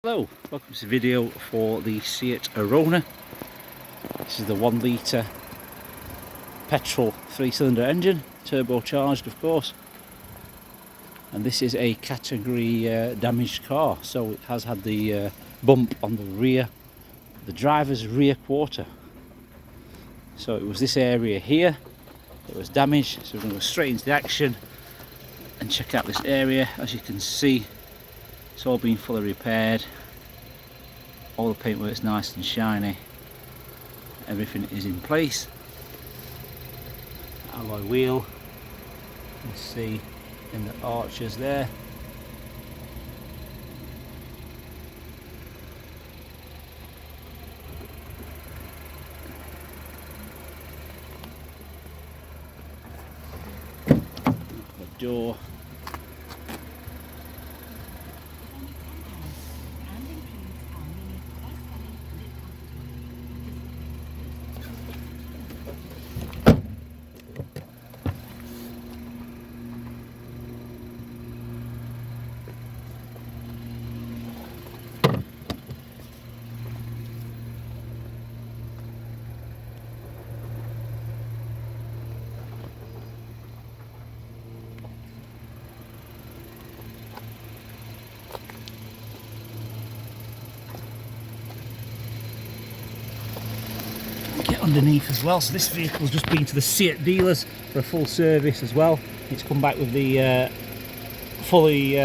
Hello, welcome to the video for the Seat Arona. This is the 1 litre petrol 3-cylinder engine, turbocharged of course. And this is a category damaged car, so it has had the bump on the rear, the driver's rear quarter. So it was this area here that was damaged, so we're going to go straight into the action and check out this area. As you can see, it's all been fully repaired. All the paintwork's nice and shiny. Everything is in place. Alloy wheel. You can see in the arches there. The door. Get underneath as well. So this vehicle's just been to the Seat dealers for a full service as well. It's come back with the fully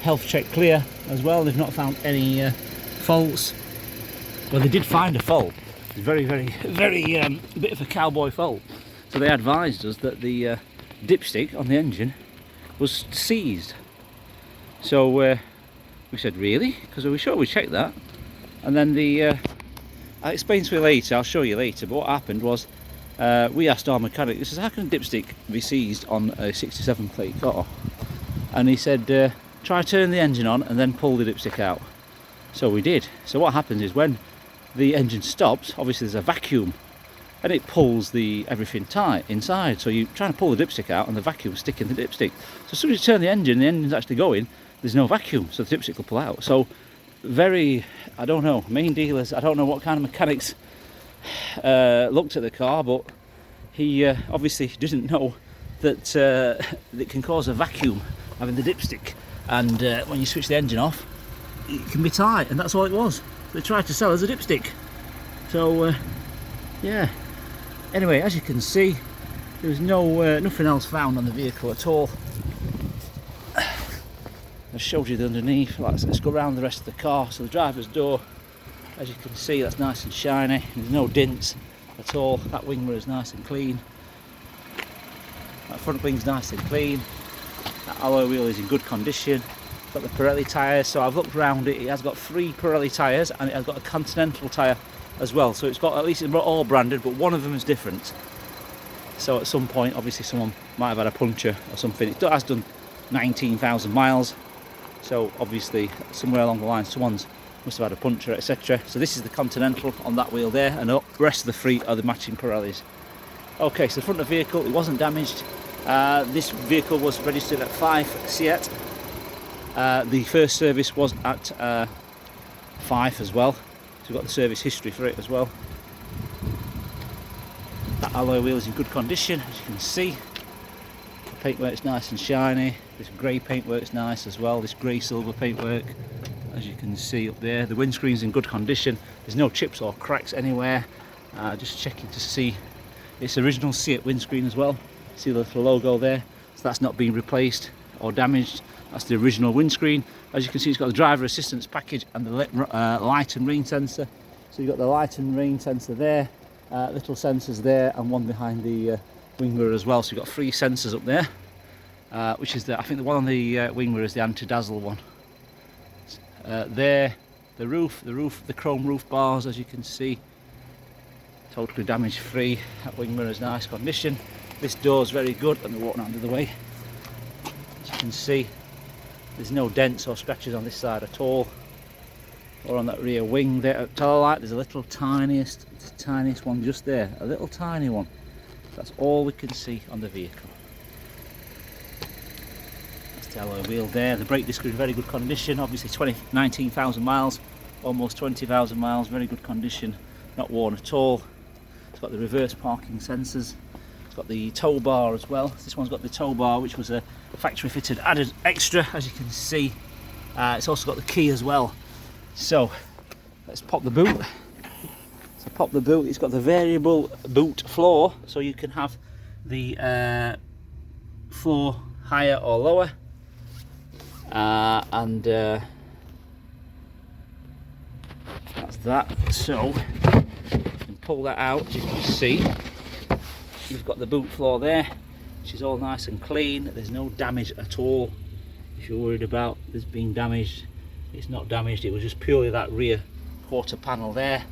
health check clear as well. They've not found any faults. Well, they did find a fault. It's very bit of a cowboy fault. So they advised us that the dipstick on the engine was seized. So we said, really? Because we sure we checked that. And then I'll explain to you later, I'll show you later, but what happened was we asked our mechanic, this is, how can a dipstick be seized on a 67 plate car? And he said, try turn the engine on and then pull the dipstick out. So we did. So what happens is when the engine stops, obviously there's a vacuum and it pulls everything tight inside. So you're trying to pull the dipstick out and the vacuum's sticking the dipstick. So as soon as you turn the engine's actually going, there's no vacuum, so the dipstick will pull out. So I don't know, main dealers, I don't know what kind of mechanics looked at the car, but he obviously didn't know that it can cause a vacuum having the dipstick, and when you switch the engine off it can be tight, and that's all it was. They tried to sell us a dipstick. So yeah, anyway, as you can see, there was nothing else found on the vehicle at all. I showed you the underneath. Let's go around the rest of the car. So the driver's door, as you can see, that's nice and shiny. There's no dents at all. That wing mirror is nice and clean. That front wing's nice and clean. That alloy wheel is in good condition. Got the Pirelli tyres, so I've looked around it. It has got 3 Pirelli tyres and it has got a Continental tyre as well. So it's got, at least it's not all branded, but one of them is different. So at some point, obviously someone might have had a puncture or something. It has done 19,000 miles. So obviously somewhere along the line someone's must have had a puncture, etc. So this is the Continental on that wheel there, and the rest of the 3 are the matching Pirellis. Okay, so the front of the vehicle, it wasn't damaged. This vehicle was registered at 5 Seat. The first service was at 5 as well. So we've got the service history for it as well. That alloy wheel is in good condition, as you can see. The paintwork's nice and shiny. This grey paintwork's nice as well, this grey silver paintwork, as you can see up there. The windscreen's in good condition. There's no chips or cracks anywhere. Just checking to see it's original Seat windscreen as well. See the little logo there? So that's not been replaced or damaged. That's the original windscreen. As you can see, it's got the driver assistance package and the light and rain sensor. So you've got the light and rain sensor there, little sensors there, and one behind the wing mirror as well. So you've got 3 sensors up there. Which is I think the one on the wing mirror is the anti-dazzle one. There, the roof, the chrome roof bars, as you can see, totally damage free. That wing mirror is nice condition. This door is very good. Let me walk out of the way. As you can see, there's no dents or scratches on this side at all, or on that rear wing there. Tail light, there's a little tiniest one just there, a little tiny one. That's all we can see on the vehicle. It's alloy wheel there. The brake disc is in very good condition. Obviously 19,000 miles, almost 20,000 miles, very good condition, not worn at all. It's got the reverse parking sensors. It's got the tow bar as well. This one's got the tow bar, which was a factory fitted added extra, as you can see. It's also got the key as well. So let's pop the boot. So pop the boot. It's got the variable boot floor, so you can have the floor higher or lower. That's that. So you can pull that out, as you can see. You've got the boot floor there, which is all nice and clean. There's no damage at all. If you're worried about this being damaged, it's not damaged. It was just purely that rear quarter panel there,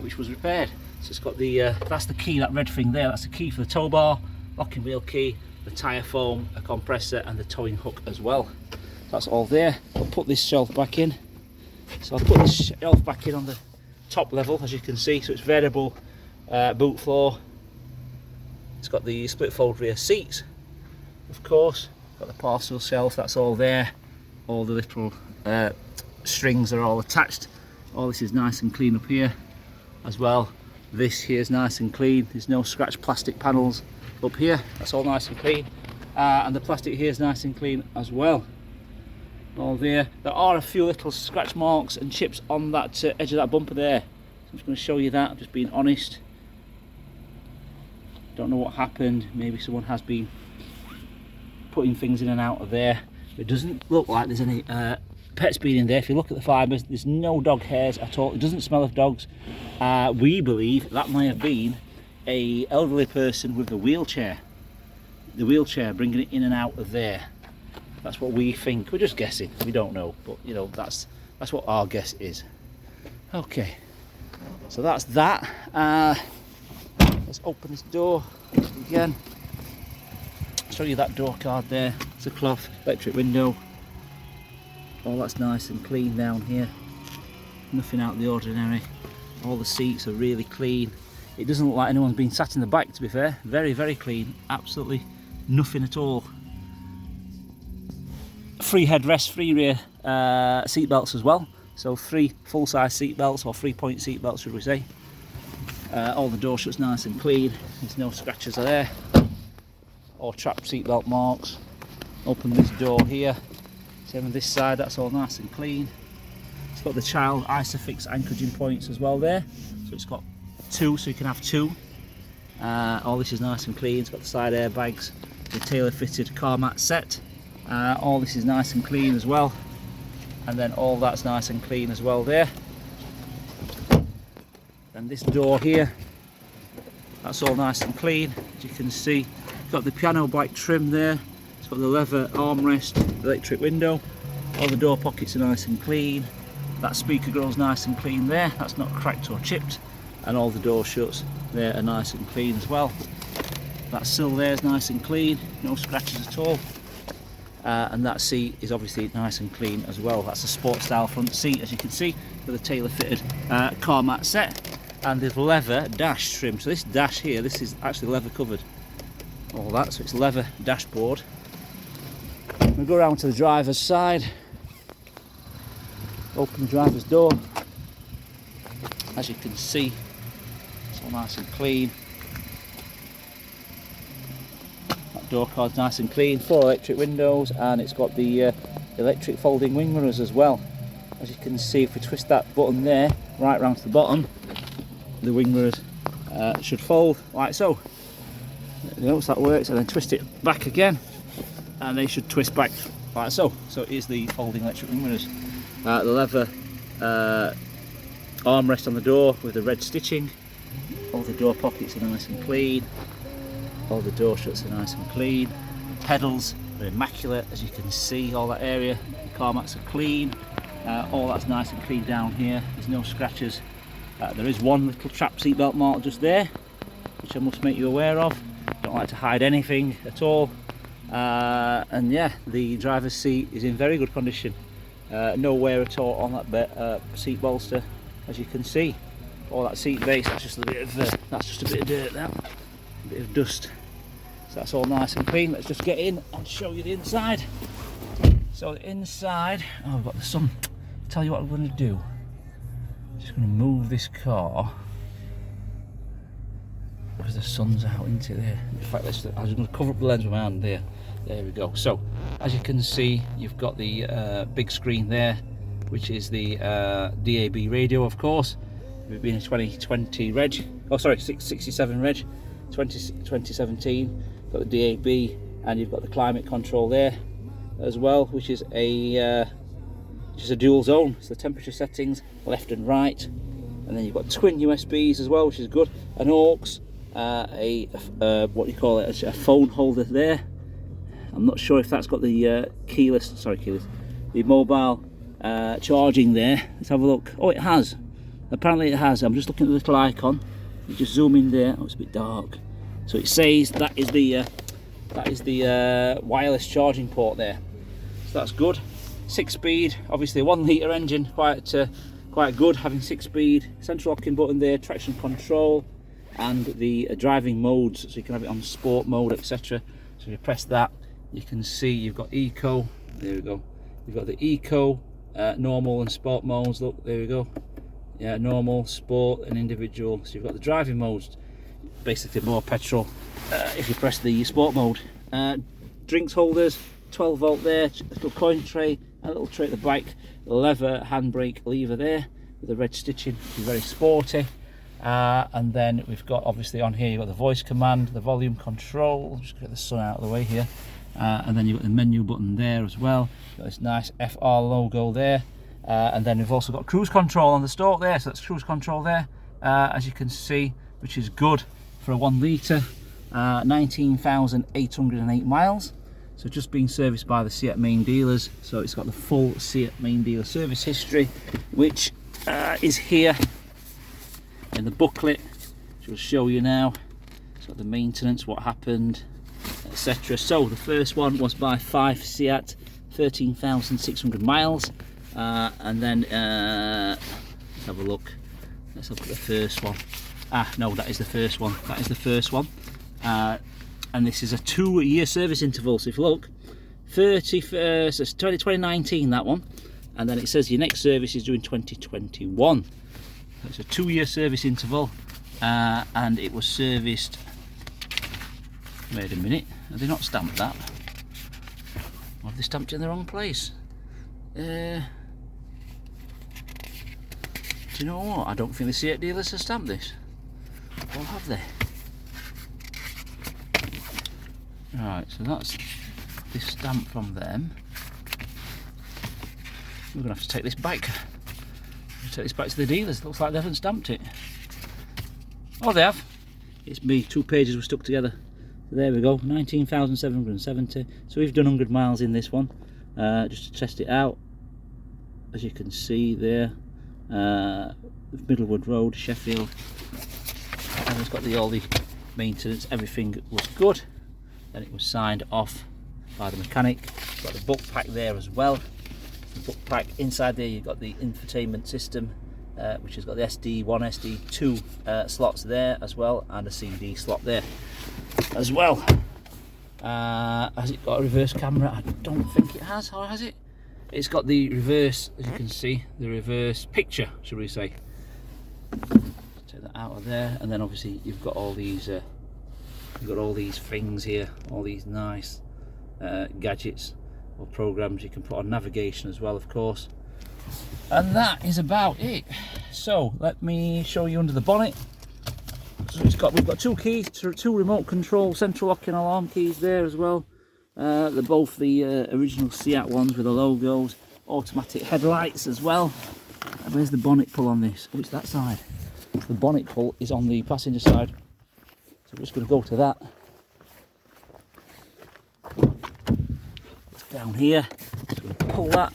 which was repaired. So it's got the that's the key, that red thing there. That's the key for the tow bar, locking wheel key, the tyre foam, a compressor, and the towing hook as well. That's all there. I'll put this shelf back in. So I'll put this shelf back in on the top level, as you can see. So it's variable boot floor. It's got the split fold rear seats, of course. Got the parcel shelf, that's all there. All the little strings are all attached. All this is nice and clean up here as well. This here is nice and clean. There's no scratch plastic panels up here. That's all nice and clean. And the plastic here is nice and clean as well. All there. There are a few little scratch marks and chips on that edge of that bumper there. So I'm just going to show you that, I'm just being honest. Don't know what happened. Maybe someone has been putting things in and out of there. It doesn't look like there's any pets being in there. If you look at the fibres, there's no dog hairs at all. It doesn't smell of dogs. We believe that might have been a elderly person with a wheelchair. The wheelchair bringing it in and out of there. That's what we think. We're just guessing. We don't know, but you know, that's what our guess is. Okay, so that's that. Let's open this door again. Show you that door card there. It's a cloth electric window. All that's nice and clean down here. Nothing out of the ordinary. All the seats are really clean. It doesn't look like anyone's been sat in the back, to be fair. Very, very clean. Absolutely nothing at all. Free headrest, free rear seat belts as well. So 3 full-size seat belts, or 3-point seat belts, should we say. All the door shuts nice and clean. There's no scratches there or trap seatbelt marks. Open this door here. Same on this side. That's all nice and clean. It's got the child Isofix anchoring points as well there. So it's got 2, so you can have 2. All this is nice and clean. It's got the side airbags, the tailor-fitted car mat set. All this is nice and clean as well. And then all that's nice and clean as well there. And this door here, that's all nice and clean, as you can see. It's got the piano black trim there. It's got the leather armrest, electric window. All the door pockets are nice and clean. That speaker grill's nice and clean there. That's not cracked or chipped. And all the door shuts there are nice and clean as well. That sill there is nice and clean, no scratches at all. And that seat is obviously nice and clean as well. That's a sport style front seat, as you can see, with a tailor fitted car mat set. And there's leather dash trim. So this dash here, this is actually leather covered. All that, so it's leather dashboard. We'll go around to the driver's side. Open the driver's door. As you can see, it's all nice and clean. That door card's nice and clean. 4 electric windows, and it's got the electric folding wing mirrors as well. As you can see, if we twist that button there, right round to the bottom, the wing mirrors should fold like so. Notice that works, and then twist it back again, and they should twist back like so. So it is the folding electric wing mirrors. The leather armrest on the door with the red stitching. All the door pockets are nice and clean. All the door shuts are nice and clean. Pedals are immaculate, as you can see. All that area, the car mats are clean. All that's nice and clean down here. There's no scratches. There is one little trap seatbelt mark just there, which I must make you aware of. Don't like to hide anything at all. And yeah, the driver's seat is in very good condition. No wear at all on that seat bolster, as you can see. All that seat base, that's just a bit of dirt, that, a bit of dust. So that's all nice and clean. Let's just get in and show you the inside. So inside, oh, I've got the sun. Tell you what I'm going to do. Just going to move this car because the sun's out into there. In fact, I'm just going to cover up the lens with my hand there. There we go. So as you can see, you've got the big screen there, which is the DAB radio, of course. We've been a 2020 reg. Oh, sorry, 67 reg, 2017. Got the DAB, and you've got the climate control there as well, which is a dual zone. So the temperature settings, left and right, and then you've got twin USBs as well, which is good. An aux, what do you call it? A phone holder there. I'm not sure if that's got the the mobile charging there. Let's have a look. Oh, it has. Apparently it has. I'm just looking at the little icon. You just zoom in there. Oh, it's a bit dark. So it says that is the wireless charging port there. So that's good. 6-speed, obviously a 1 litre engine, quite good. Having 6-speed, central locking button there, traction control, and the driving modes. So you can have it on sport mode, etc. So if you press that, you can see you've got eco. There we go. You've got the eco, normal and sport modes. Look, there we go. Yeah, normal, sport, and individual. So you've got the driving modes, basically more petrol. If you press the sport mode, drinks holders, 12 volt there, little coin tray, a little tray at the back, lever handbrake lever there with the red stitching, which is very sporty. And then we've got, obviously on here, you've got the voice command, the volume control. Just get the sun out of the way here. And then you've got the menu button there as well. Got this nice FR logo there. And then we've also got cruise control on the stalk there, so that's cruise control there, as you can see, which is good for a 1 litre, 19,808 miles. So just being serviced by the Seat main dealers. So it's got the full Seat main dealer service history, which is here in the booklet, which will show you now. It's got the maintenance, what happened, etc. So the first one was by 5 Seat, 13,600 miles. And then let's have a look. Let's look at the first one. No, that is the first one. That is the first one. And this is a 2-year service interval. So if you look, 31st, so it's 2019, that one. And then it says your next service is due in 2021. So it's a 2-year service interval, and it was serviced. Wait a minute, have they not stamped that? Or have they stamped it in the wrong place? Do you know what? I don't think the Seat dealers have stamped this. Or have they? Right, so that's this stamp from them. We're going to have to take this back. Take this back to the dealers. Looks like they haven't stamped it. Oh, they have. It's me. 2 pages were stuck together. So there we go. 19,770. So we've done 100 miles in this one, just to test it out. As you can see there, Middlewood Road, Sheffield. And it's got all the maintenance. Everything was good. Then it was signed off by the mechanic. Got the book pack there as well. The book pack inside there, you've got the infotainment system, which has got the SD1, SD2 slots there as well, and a CD slot there as well. Has it got a reverse camera? I don't think it has. Or has it? It's got the reverse, as you can see, the reverse picture, should we say. Take that out of there, and then obviously you've got all these. You've got all these things here, all these nice gadgets or programs you can put on navigation as well, of course. And that is about it. So let me show you under the bonnet. So we've got 2 keys, 2 remote control central locking alarm keys there as well. They're both the original Seat ones with the logos. Automatic headlights as well. Where's the bonnet pull on this? Oh, it's that side. The bonnet pull is on the passenger side. So we're just going to go to that. It's down here. Just going to pull that.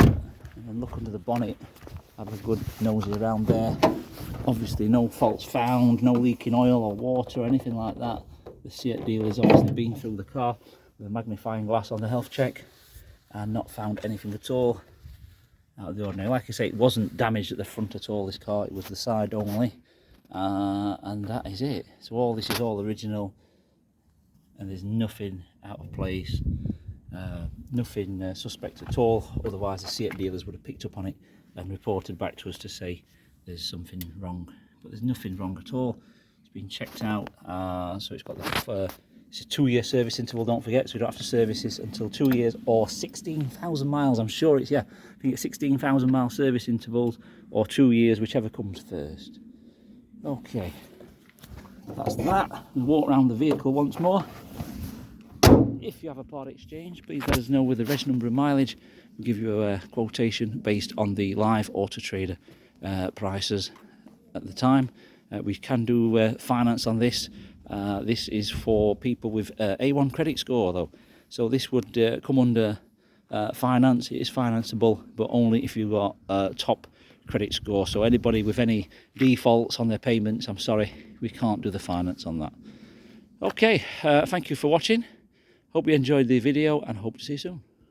And then look under the bonnet. Have a good nosy around there. Obviously no faults found, no leaking oil or water or anything like that. The Seat dealer's obviously been through the car with a magnifying glass on the health check and not found anything at all out of the ordinary. Like I say, it wasn't damaged at the front at all, this car, it was the side only. And that is it. So all this is all original and there's nothing out of place. Nothing suspect at all, otherwise the Seat dealers would have picked up on it and reported back to us to say there's something wrong, but there's nothing wrong at all. It's been checked out, so it's got the it's a 2-year service interval, don't forget, so you don't have to service this until 2 years or 16,000 miles. I'm sure it's, yeah, I think it's 16,000 mile service intervals or 2 years, whichever comes first. Okay, that's that. We'll walk around the vehicle once more. If you have a part exchange, please let us know with the reg number and mileage. We'll give you a quotation based on the live Auto Trader prices at the time. We can do finance on this. This is for people with A1 credit score though, so this would come under finance. It is financeable, but only if you've got top credit score. So anybody with any defaults on their payments, I'm sorry, we can't do the finance on that. Okay, thank you for watching. Hope you enjoyed the video and hope to see you soon.